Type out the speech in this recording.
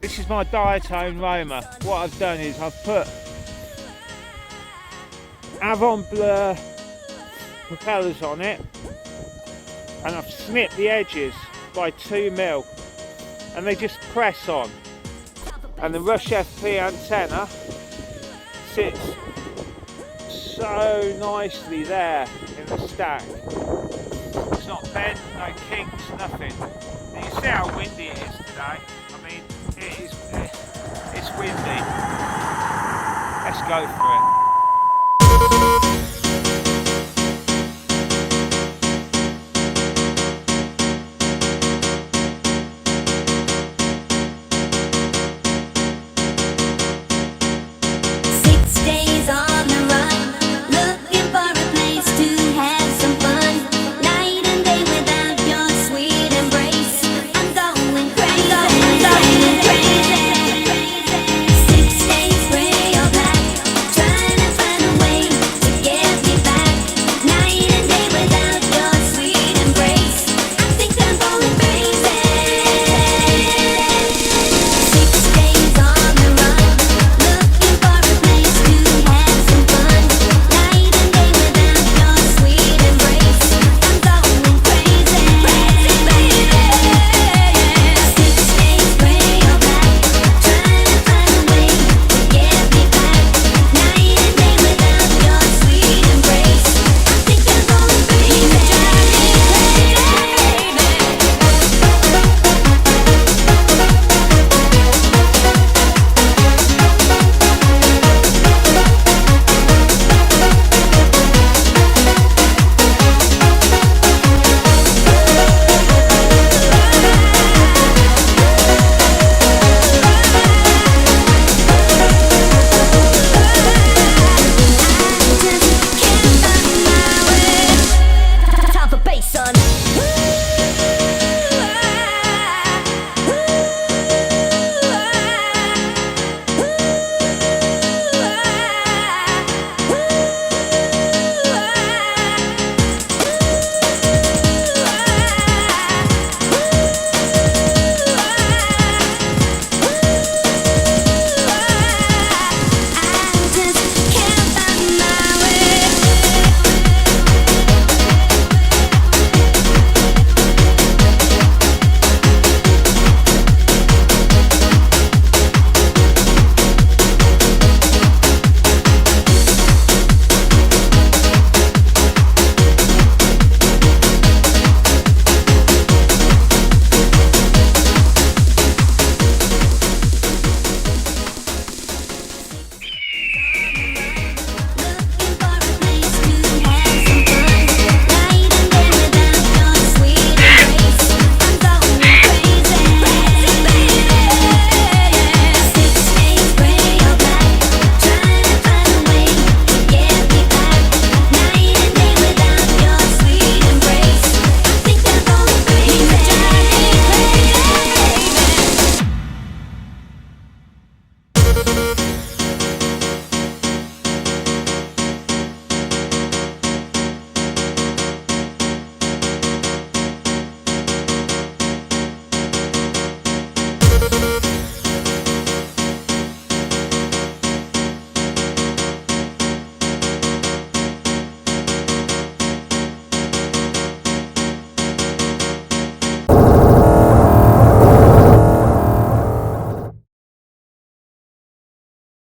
This is my Diatone Roma. What I've done is I've put Avon Blur propellers on it, and I've snipped the edges by 2mm, and they just press on. And the Rush FP antenna sits so nicely there in the stack. It's not bent, no kinks, nothing. And you see how windy it is today. I mean, it's windy. Let's go for it.